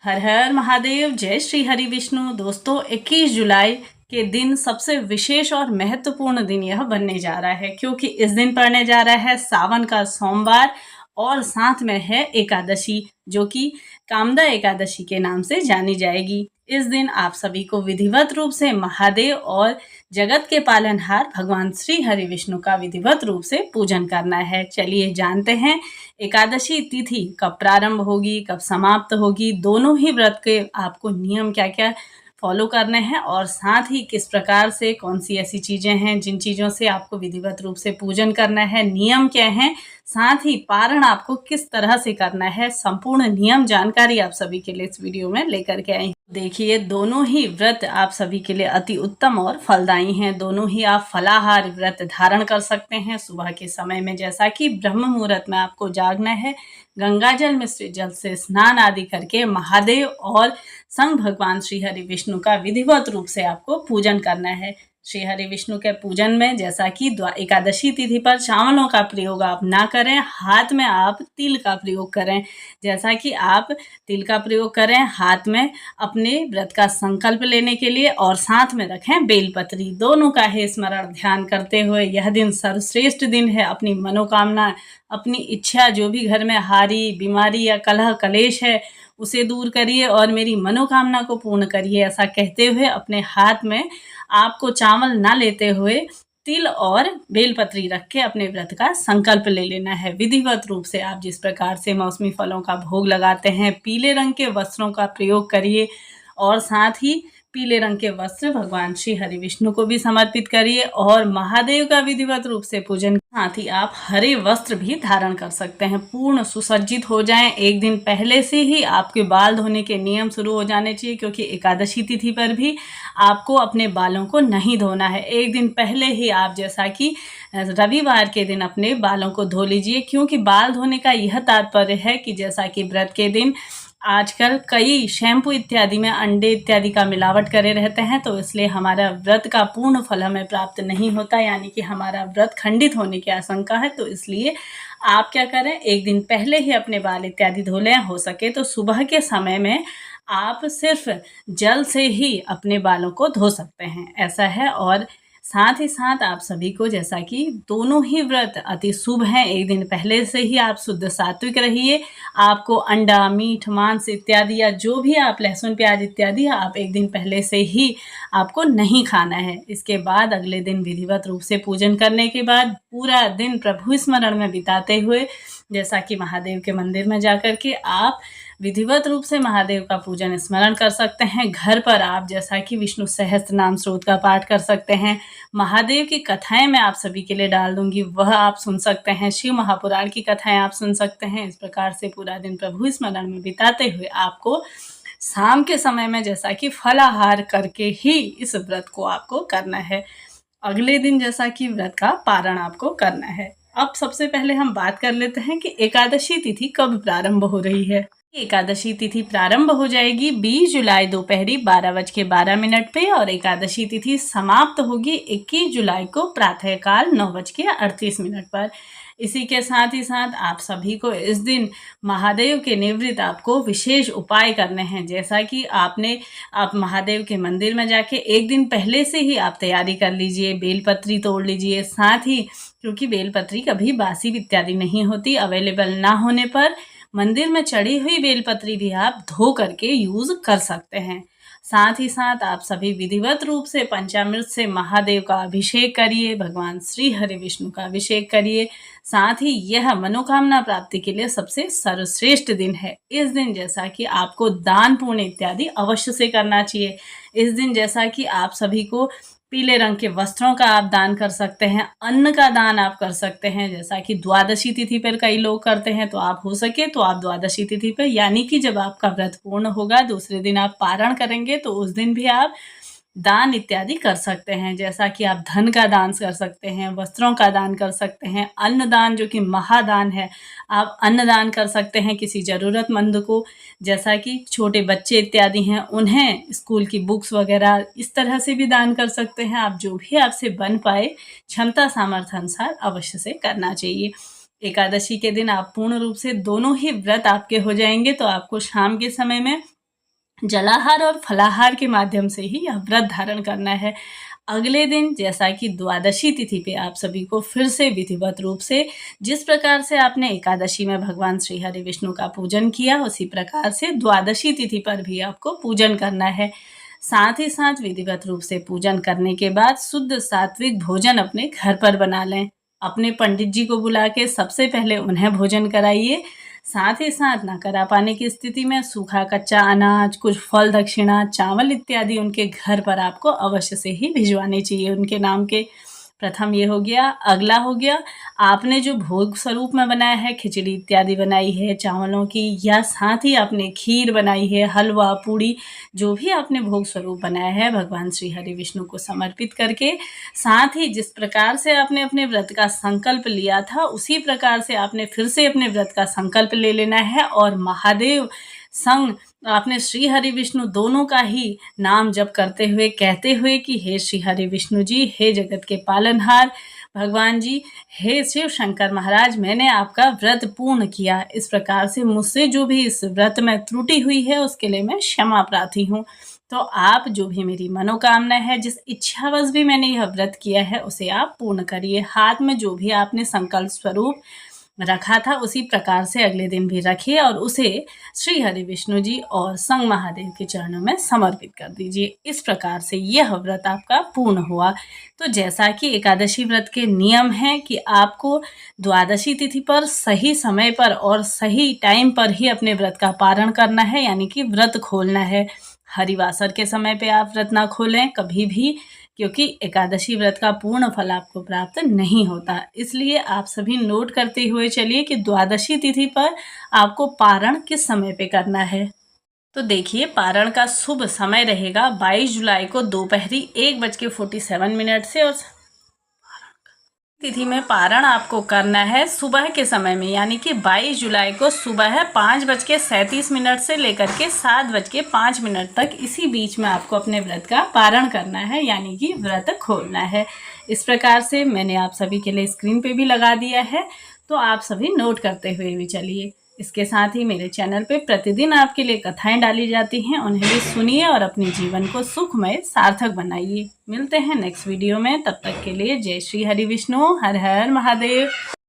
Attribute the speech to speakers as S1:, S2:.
S1: हर हर महादेव। जय श्री हरि विष्णु। दोस्तों 21 जुलाई के दिन सबसे विशेष और महत्वपूर्ण दिन यह बनने जा रहा है, क्योंकि इस दिन पड़ने जा रहा है सावन का सोमवार और साथ में है एकादशी, जो कि कामदा एकादशी के नाम से जानी जाएगी। इस दिन आप सभी को विधिवत रूप से महादेव और जगत के पालनहार भगवान श्री हरि विष्णु का विधिवत रूप से पूजन करना है। चलिए जानते हैं एकादशी तिथि कब प्रारंभ होगी, कब समाप्त होगी, दोनों ही व्रत के आपको नियम क्या क्या फॉलो करने हैं और साथ ही किस प्रकार से कौन सी ऐसी चीज़ें हैं जिन चीज़ों से आपको विधिवत रूप से पूजन करना है, नियम क्या हैं, साथ ही पारण आपको किस तरह से करना है, संपूर्ण नियम जानकारी आप सभी के लिए इस वीडियो में लेकर के आई हूं। देखिए, दोनों ही व्रत आप सभी के लिए अति उत्तम और फलदायी हैं। दोनों ही आप फलाहार व्रत धारण कर सकते हैं सुबह के समय में, जैसा कि ब्रह्म मुहूर्त में आपको जागना है, गंगा जल मिश्रित जल से स्नान आदि करके महादेव और संग भगवान श्री हरि विष्णु का विधिवत रूप से आपको पूजन करना है। श्री हरि विष्णु के पूजन में जैसा कि एकादशी तिथि पर चावलों का प्रयोग आप ना करें, हाथ में आप तिल का प्रयोग करें। जैसा कि आप तिल का प्रयोग करें हाथ में अपने व्रत का संकल्प लेने के लिए, और साथ में रखें बेलपत्री। दोनों का ही स्मरण ध्यान करते हुए यह दिन सर्वश्रेष्ठ दिन है। अपनी मनोकामना, अपनी इच्छा, जो भी घर में हारी बीमारी या कलह कलेश है उसे दूर करिए और मेरी मनोकामना को पूर्ण करिए, ऐसा कहते हुए अपने हाथ में आपको चावल ना लेते हुए तिल और बेलपत्री रख के अपने व्रत का संकल्प ले लेना है। विधिवत रूप से आप जिस प्रकार से मौसमी फलों का भोग लगाते हैं, पीले रंग के वस्त्रों का प्रयोग करिए और साथ ही पीले रंग के वस्त्र भगवान श्री हरि विष्णु को भी समर्पित करिए और महादेव का विधिवत रूप से पूजन। साथ ही आप हरे वस्त्र भी धारण कर सकते हैं। पूर्ण सुसज्जित हो जाएं। एक दिन पहले से ही आपके बाल धोने के नियम शुरू हो जाने चाहिए, क्योंकि एकादशी तिथि पर भी आपको अपने बालों को नहीं धोना है। एक दिन पहले ही आप, जैसा कि रविवार के दिन, अपने बालों को धो लीजिए, क्योंकि बाल धोने का यह तात्पर्य है कि जैसा कि व्रत के दिन आजकल कई शैम्पू इत्यादि में अंडे इत्यादि का मिलावट करे रहते हैं, तो इसलिए हमारा व्रत का पूर्ण फल हमें प्राप्त नहीं होता, यानी कि हमारा व्रत खंडित होने की आशंका है। तो इसलिए आप क्या करें, एक दिन पहले ही अपने बाल इत्यादि धो लें। हो सके तो सुबह के समय में आप सिर्फ जल से ही अपने बालों को धो सकते हैं, ऐसा है। और साथ ही साथ आप सभी को, जैसा कि दोनों ही व्रत अति शुभ हैं, एक दिन पहले से ही आप शुद्ध सात्विक रहिए। आपको अंडा, मीठ, मांस इत्यादि या जो भी आप लहसुन प्याज इत्यादि आप एक दिन पहले से ही आपको नहीं खाना है। इसके बाद अगले दिन विधिवत रूप से पूजन करने के बाद पूरा दिन प्रभु स्मरण में बिताते हुए, जैसा कि महादेव के मंदिर में जाकर के आप विधिवत रूप से महादेव का पूजन स्मरण कर सकते हैं। घर पर आप जैसा कि विष्णु सहस्त्र नाम स्रोत का पाठ कर सकते हैं। महादेव की कथाएं मैं आप सभी के लिए डाल दूंगी, वह आप सुन सकते हैं। शिव महापुराण की कथाएं आप सुन सकते हैं। इस प्रकार से पूरा दिन प्रभु स्मरण में बिताते हुए आपको शाम के समय में, जैसा कि फलाहार करके ही इस व्रत को आपको करना है। अगले दिन जैसा कि व्रत का पारण आपको करना है। अब सबसे पहले हम बात कर लेते हैं कि एकादशी तिथि कब प्रारंभ हो रही है। एकादशी तिथि प्रारंभ हो जाएगी 20 जुलाई दोपहरी 12:12 पे और एकादशी तिथि समाप्त होगी 21 जुलाई को प्रातःकाल 9:38 पर। इसी के साथ ही साथ आप सभी को इस दिन महादेव के निवृत्त आपको विशेष उपाय करने हैं। जैसा कि आप महादेव के मंदिर में जाके एक दिन पहले से ही आप तैयारी कर लीजिए, बेलपत्री तोड़ लीजिए। साथ ही, क्योंकि बेलपत्री कभी बासी इत्यादि नहीं होती, अवेलेबल ना होने पर मंदिर में चढ़ी हुई बेलपत्री भी आप धो करके यूज कर सकते हैं। साथ ही साथ आप सभी विधिवत रूप से पंचामृत से महादेव का अभिषेक करिए, भगवान श्री हरि विष्णु का अभिषेक करिए। साथ ही यह मनोकामना प्राप्ति के लिए सबसे सर्वश्रेष्ठ दिन है। इस दिन जैसा कि आपको दान पुण्य इत्यादि अवश्य से करना चाहिए। इस दिन जैसा कि आप सभी को पीले रंग के वस्त्रों का आप दान कर सकते हैं, अन्न का दान आप कर सकते हैं। जैसा कि द्वादशी तिथि पर कई लोग करते हैं, तो आप हो सके तो आप द्वादशी तिथि पर, यानी कि जब आपका व्रत पूर्ण होगा, दूसरे दिन आप पारण करेंगे, तो उस दिन भी आप दान इत्यादि कर सकते हैं। जैसा कि आप धन का दान कर सकते हैं, वस्त्रों का दान कर सकते हैं, अन्न दान जो कि महादान है, आप अन्न दान कर सकते हैं किसी ज़रूरतमंद को। जैसा कि छोटे बच्चे इत्यादि हैं, उन्हें स्कूल की बुक्स वगैरह इस तरह से भी दान कर सकते हैं। आप जो भी आपसे बन पाए, क्षमता सामर्थ्य अनुसार अवश्य से करना चाहिए। एकादशी के दिन आप पूर्ण रूप से दोनों ही व्रत आपके हो जाएंगे, तो आपको शाम के समय में जलाहार और फलाहार के माध्यम से ही यह व्रत धारण करना है। अगले दिन जैसा कि द्वादशी तिथि पे आप सभी को फिर से विधिवत रूप से जिस प्रकार से आपने एकादशी में भगवान श्री हरि विष्णु का पूजन किया, उसी प्रकार से द्वादशी तिथि पर भी आपको पूजन करना है। साथ ही साथ विधिवत रूप से पूजन करने के बाद शुद्ध सात्विक भोजन अपने घर पर बना लें। अपने पंडित जी को बुला के सबसे पहले उन्हें भोजन कराइए। साथ ही साथ ना करा पाने की स्थिति में सूखा कच्चा अनाज, कुछ फल दक्षिणा, चावल इत्यादि उनके घर पर आपको अवश्य से ही भिजवाने चाहिए उनके नाम के। प्रथम ये हो गया। अगला हो गया, आपने जो भोग स्वरूप में बनाया है, खिचड़ी इत्यादि बनाई है चावलों की, या साथ ही आपने खीर बनाई है, हलवा, पूड़ी, जो भी आपने भोग स्वरूप बनाया है भगवान श्री हरि विष्णु को समर्पित करके, साथ ही जिस प्रकार से आपने अपने व्रत का संकल्प लिया था, उसी प्रकार से आपने फिर से अपने व्रत का संकल्प ले लेना है और महादेव संग आपने श्री हरि विष्णु दोनों का ही नाम जप करते हुए, कहते हुए कि हे श्री हरि विष्णु जी, हे जगत के पालनहार भगवान जी, हे शिव शंकर महाराज, मैंने आपका व्रत पूर्ण किया। इस प्रकार से मुझसे जो भी इस व्रत में त्रुटि हुई है उसके लिए मैं क्षमा प्रार्थी हूँ। तो आप जो भी मेरी मनोकामना है, जिस इच्छावश भी मैंने यह व्रत किया है, उसे आप पूर्ण करिए। हाथ में जो भी आपने संकल्प स्वरूप रखा था उसी प्रकार से अगले दिन भी रखिए और उसे श्री हरि विष्णु जी और संग महादेव के चरणों में समर्पित कर दीजिए। इस प्रकार से यह व्रत आपका पूर्ण हुआ। तो जैसा कि एकादशी व्रत के नियम हैं कि आपको द्वादशी तिथि पर सही समय पर और सही टाइम पर ही अपने व्रत का पारण करना है, यानी कि व्रत खोलना है। हरिवासर के समय पे आप व्रत ना खोलें कभी भी, क्योंकि एकादशी व्रत का पूर्ण फल आपको प्राप्त नहीं होता। इसलिए आप सभी नोट करते हुए चलिए कि द्वादशी तिथि पर आपको पारण किस समय पे करना है। तो देखिए, पारण का शुभ समय रहेगा 22 जुलाई को दोपहरी 1:47 से, और तिथि में पारण आपको करना है सुबह के समय में, यानी कि 22 जुलाई को सुबह 5:37 से लेकर के 7:05 तक, इसी बीच में आपको अपने व्रत का पारण करना है, यानी कि व्रत खोलना है। इस प्रकार से मैंने आप सभी के लिए स्क्रीन पे भी लगा दिया है, तो आप सभी नोट करते हुए भी चलिए। इसके साथ ही मेरे चैनल पे प्रतिदिन आपके लिए कथाएं डाली जाती हैं, उन्हें भी सुनिए और अपने जीवन को सुखमय सार्थक बनाइए। मिलते हैं नेक्स्ट वीडियो में, तब तक के लिए जय श्री हरि विष्णु, हर हर महादेव।